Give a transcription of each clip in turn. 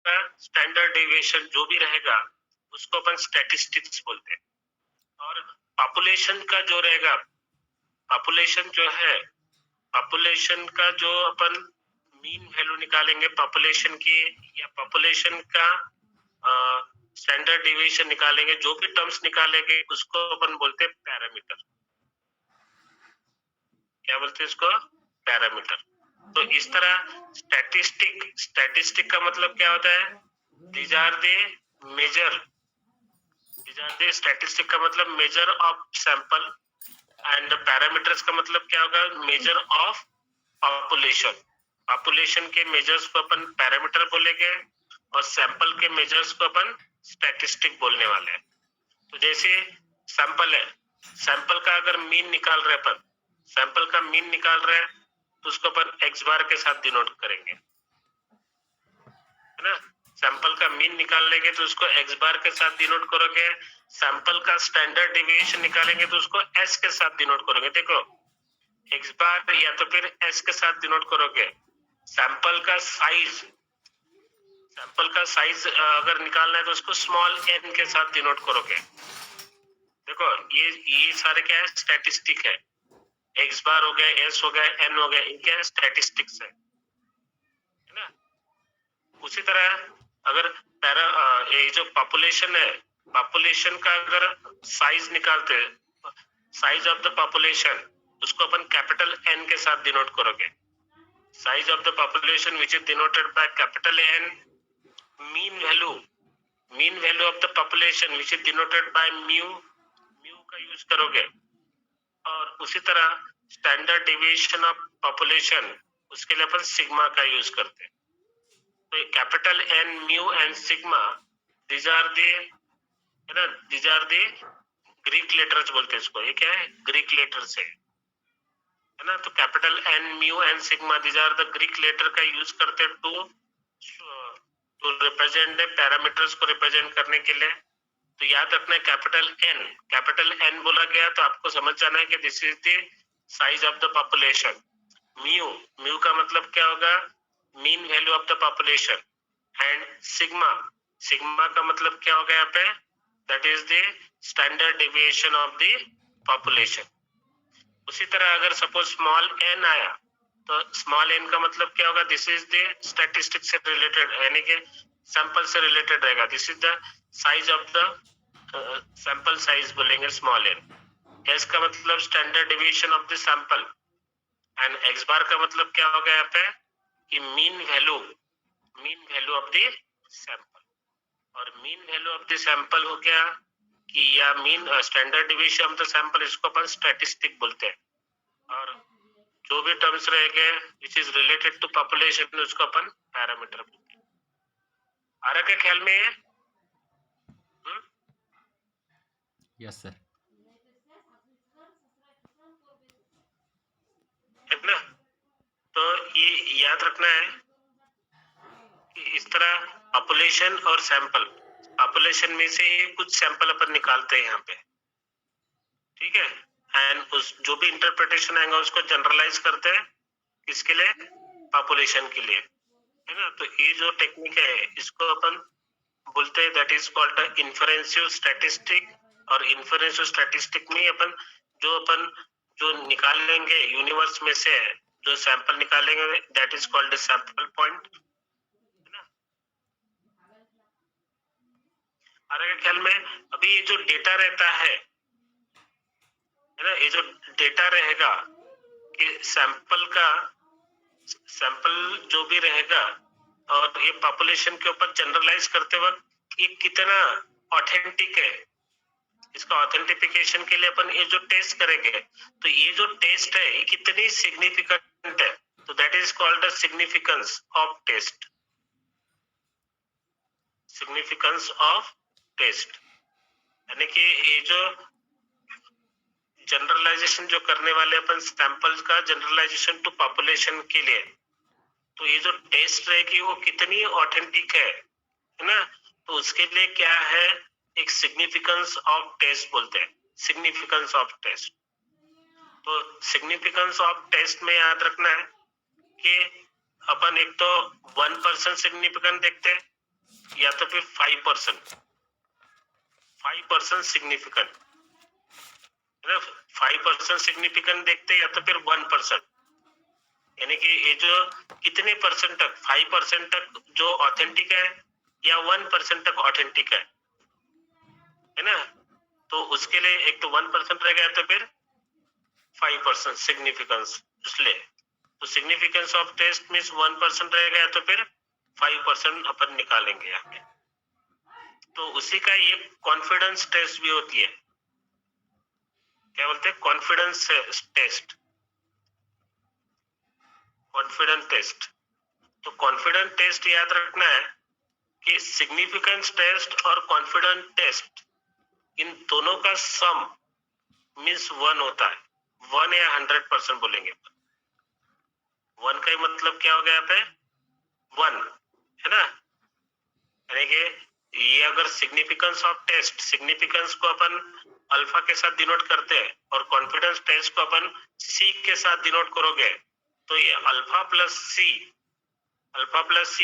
का standard deviation जो भी रहेगा उसको अपन स्टैटिस्टिक्स बोलते हैं। और पॉपुलेशन का जो रहेगा, पॉपुलेशन जो है, पॉपुलेशन का जो अपन मीन वैल्यू निकालेंगे पॉपुलेशन की, या पॉपुलेशन का स्टैंडर्ड डेविएशन निकालेंगे, जो भी टर्म्स निकालेंगे उसको अपन बोलते हैं पैरामीटर। क्या बोलते हैं इसको? पैरामीटर। तो इस तरह स्टैटिस्टिक का मतलब क्या होता है? These are the measure, these are the statistic का मतलब measure of sample, and parameters का मतलब क्या होगा? Measure of population. पॉपुलेशन के मेजर्स को अपन पैरामीटर बोलेंगे और सैंपल के मेजर्स को अपन स्टैटिस्टिक बोलने वाले हैं। तो जैसे सैंपल है, सैंपल का अगर मीन निकाल रहे अपन, सैंपल का मीन निकाल रहे हैं तो उसको अपन एक्स बार के साथ डिनोट करेंगे, है ना? सैंपल का मीन निकालेंगे तो उसको एक्स बार के साथ डिनोट करोगे। सैंपल का स्टैंडर्ड डेविएशन निकालेंगे तो उसको एस के साथ डिनोट करोगे। देखो, एक्स बार या तो फिर एस के साथ डिनोट करोगे। सैंपल का साइज, सैंपल का साइज अगर निकालना है तो उसको स्मॉल एन के साथ डिनोट करोगे। देखो, ये सारे क्या है? स्टैटिस्टिक है। एक्स बार हो गया, एस हो गया, एन हो गया, ये क्या है? स्टैटिस्टिक्स है ना? उसी तरह अगर ये जो पॉपुलेशन है, पॉपुलेशन का अगर साइज निकालते, साइज ऑफ द पॉपुलेशन, उसको अपन कैपिटल एन के साथ डिनोट करोगे। Size of the population which is denoted by capital N. Mean value of the population which is denoted by mu, mu का use करोगे। और उसी तरह स्टैंडर्ड डेविएशन ऑफ पॉपुलेशन, उसके लिए अपन सिग्मा का यूज करते हैं। तो capital N, mu and sigma, these are the, है ना, these are the Greek letters बोलते हैं इसको। ये क्या है? ग्रीक लेटर्स है ना? तो capital N, mu and sigma, these are the Greek letter का यूज करते हैं टू रिप्रेजेंट द पैरामीटर्स को रिप्रेजेंट करने के लिए। तो याद रखना है कैपिटल एन बोला गया तो आपको समझ जाना है कि this is the size of the population. Mu, mu का मतलब क्या होगा? Mean value of the population. And sigma, sigma का मतलब क्या होगा यहाँ पे? That is the standard deviation of the population. उसी तरह अगर सपोज स्मॉल एन आया तो स्मॉल एन का मतलब क्या होगा? दिस इज द स्टैटिस्टिक से रिलेटेड, यानी कि सैंपल से रिलेटेड रहेगा। This is the size of the sample size बोलेंगे स्मॉल एन। एस का मतलब standard deviation of the sample, and X bar का मतलब क्या होगा यहाँ पे? कि mean value of the sample. और mean value of the sample हो गया कि या mean standard deviation of the sample, इसको अपन स्टैटिस्टिक बोलते हैं। और जो भी टर्म्स रहेंगे which is related to population, उसको अपन पैरामीटर बोलते हैं। आ रहा क्या ख्याल में? Yes sir. है ना? तो ये याद रखना है कि इस तरह पॉपुलेशन और सैंपल, पॉपुलेशन में से कुछ सैंपल अपन निकालते हैं यहाँ पे, ठीक है? एंड उस जो भी इंटरप्रिटेशन आएगा उसको जनरलाइज करते हैं, किसके लिए? पॉपुलेशन के लिए, है ना? तो ये जो टेक्निक है इसको अपन बोलते हैं दैट इज कॉल्ड इन्फरेंसिव स्टैटिस्टिक। और इन्फरेंसिव स्टैटिस्टिक में अपन जो निकालेंगे यूनिवर्स में से जो सैंपल निकालेंगे that is called sample point, है ना? आ रहा है ख्याल में? अभी ये जो डेटा रहता है ना, ये जो डेटा रहेगा कि सैंपल जो भी रहेगा, और ये पॉपुलेशन के ऊपर जनरलाइज करते वक्त ये कितना ऑथेंटिक है, इसका ऑथेंटिफिकेशन के लिए अपन ये जो टेस्ट करेंगे, तो ये जो टेस्ट है ये कितनी सिग्निफिकेंट है, तो that is called the significance of test. Significance of test यानी कि ये जो जनरलाइजेशन जो करने वाले अपन सैंपल्स का जनरलाइजेशन टू पॉपुलेशन के लिए, तो ये जो टेस्ट रहेगी वो कितनी ऑथेंटिक है ना? तो उसके लिए क्या है? एक सिग्निफिकेंस ऑफ टेस्ट बोलते हैं, सिग्निफिकेंस ऑफ टेस्ट। तो सिग्निफिकेंस ऑफ टेस्ट में याद रखना है कि अपन एक तो 1% सिग्निफिकेंट देखते हैं, या तो फिर 5%, 5% सिग्निफिकेंट है ना, 5% सिग्निफिकेंट देखते या तो फिर 1%, यानी कि ये जो कितने परसेंट तक, 5% तक जो ऑथेंटिक है या 1% तक ऑथेंटिक है ना, तो उसके लिए एक तो 1% रहेगा या तो फिर 5% सिग्निफिकेंस, इसलिए तो सिग्निफिकेंस ऑफ टेस्ट मीन्स 1% रहेगा या तो फिर 5% अपन निकालेंगे यहाँ पे। तो उसी का ये कॉन्फिडेंस टेस्ट भी होती है, क्या बोलते हैं, कॉन्फिडेंस टेस्ट, कॉन्फिडेंस टेस्ट। तो कॉन्फिडेंस टेस्ट याद रखना है कि सिग्निफिकेंस टेस्ट और कॉन्फिडेंस टेस्ट इन दोनों का सम मीन्स 1 होता है, 1 या 100% बोलेंगे। 1 का मतलब क्या हो गया यहाँ पे, 1 है ना, यानी कि ये अगर सिग्निफिकेंस ऑफ टेस्ट, सिग्निफिकेंस को अपन अल्फा के साथ डिनोट करते हैं और कॉन्फिडेंस टेस्ट को अपन सी के साथ डिनोट करोगे, तो ये alpha plus C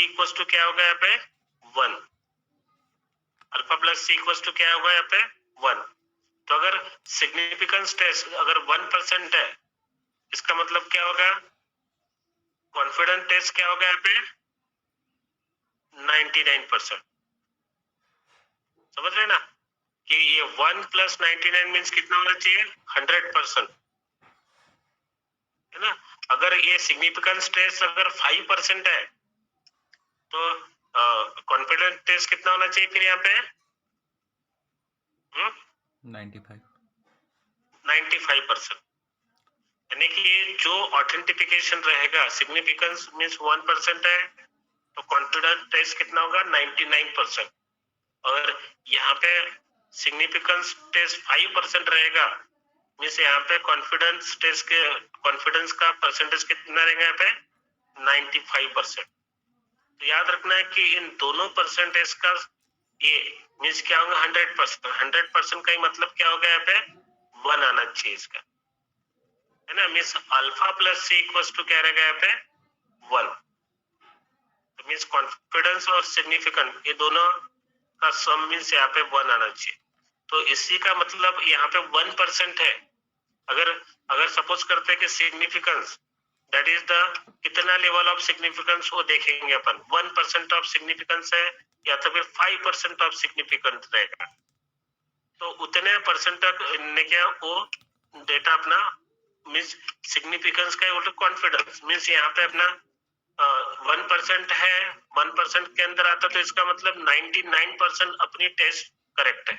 equals to क्या होगा यहाँ पे 1, alpha plus C equals to क्या होगा यहाँ पे 1। तो अगर सिग्निफिकेंस टेस्ट अगर 1% है, इसका मतलब क्या होगा, कॉन्फिडेंस टेस्ट क्या होगा यहाँ पे 99%। समझ रहे ना कि ये 1 प्लस 99 मीन्स कितना होना चाहिए, 100%, है ना। अगर ये सिग्निफिकेंस टेस्ट अगर 5% है, तो कॉन्फिडेंस टेस्ट कितना होना चाहिए फिर यहाँ पे 95%, यानी कि ये जो ऑथेंटिफिकेशन रहेगा, सिग्निफिकेंस मीन्स 1% है, तो कॉन्फिडेंस टेस्ट कितना होगा 99%। और यहाँ पे सिग्निफिकेंस टेस्ट 5% रहेगा, मीन्स यहाँ पे कॉन्फिडेंस टेस्ट के कॉन्फिडेंस का परसेंटेज कितना रहेगा यहाँ पे 95%। तो याद रखना है कि इन दोनों परसेंटेज का ये मीन्स क्या होगा 100%, 100% का ही मतलब क्या होगा यहाँ पे 1 आना चाहिए इसका, है ना, means alpha plus C equals to क्या रहेगा यहाँ पे 1। तो मीन्स कॉन्फिडेंस और सिग्निफिकेंट ये दोनों का सम मीन्स यहाँ पे 1 आना चाहिए। तो इसी का मतलब यहाँ पे 1% है। अगर अगर सपोज करते हैं कि सिग्निफिकेंस दैट इज द कितना लेवल ऑफ सिग्निफिकेंस वो देखेंगे अपन, 1% ऑफ सिग्निफिकेंस है या तो फिर 5% ऑफ सिग्निफिकेंस रहेगा, तो उतने परसेंट तक ने क्या वो डेटा अपना मीन्स सिग्निफिकेंस का उल्टा कॉन्फिडेंस मीन्स यहाँ पे अपना 1% है, 1% के अंदर आता, तो इसका मतलब 99% अपनी टेस्ट करेक्ट है,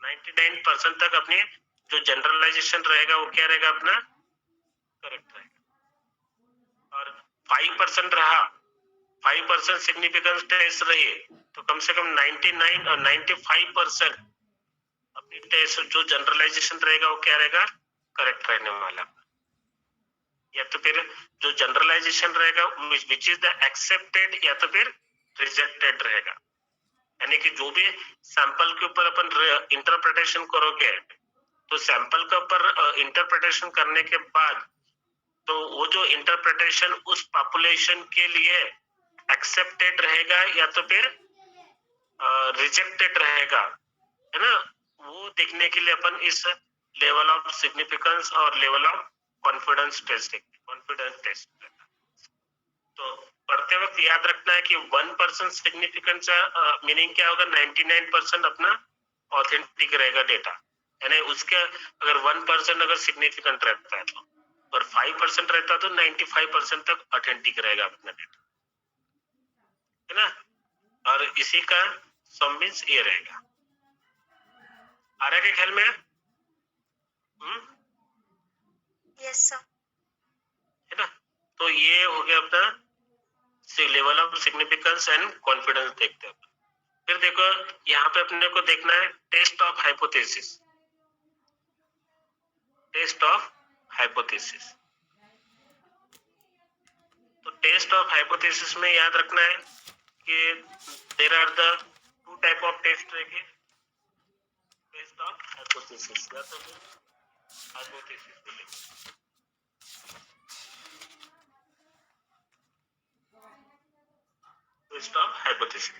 99% तक अपनी जो जनरलाइजेशन रहेगा वो क्या रहेगा अपना करेक्ट रहेगा। और 5% रहा, 5% सिग्निफिकेंस टेस्ट रही, तो कम से कम 99 और 95% अपनी टेस्ट जो जनरलाइजेशन रहेगा वो क्या रहेगा करेक्ट रहने वाला, या तो फिर जो जनरलाइजेशन रहेगा विच इज द एक्सेप्टेड या तो फिर रिजेक्टेड रहेगा। यानी कि जो भी सैंपल के ऊपर अपन इंटरप्रिटेशन करोगे, तो सैंपल के ऊपर इंटरप्रिटेशन करने के बाद तो वो जो इंटरप्रिटेशन उस पॉपुलेशन के लिए एक्सेप्टेड रहेगा या तो फिर रिजेक्टेड रहेगा, है ना, वो देखने के लिए अपन इस लेवल ऑफ सिग्निफिकेंस और level of confidence test, confidence test. तो पढ़ते वक्त याद रखना है कि 1% सिग्निफिकेंस मीनिंग क्या होगा, 99% अपना ऑथेंटिक रहेगा डेटा, यानी उसके अगर 1% अगर सिग्निफिकेंट रहता है तो, और 5% रहता तो 95% तक ऑथेंटिक रहेगा अपना डेटा, है ना। और इसी का सम मींस ये रहेगा। आ रहा है क्या ख्याल में? Yes sir. है ना, तो ये हो गया अपना level of significance and confidence देखते हैं। फिर देखो यहाँ पे अपने को देखना है test of hypothesis, test of hypothesis. तो टेस्ट ऑफ हाइपोथेसिस में याद रखना है कि there are the two type of test रहेंगे, टेस्ट ऑफ हाइपोथेसिस या तो फिर हाइपोथेसिस बोलेंगे। तो twist of hypothesis.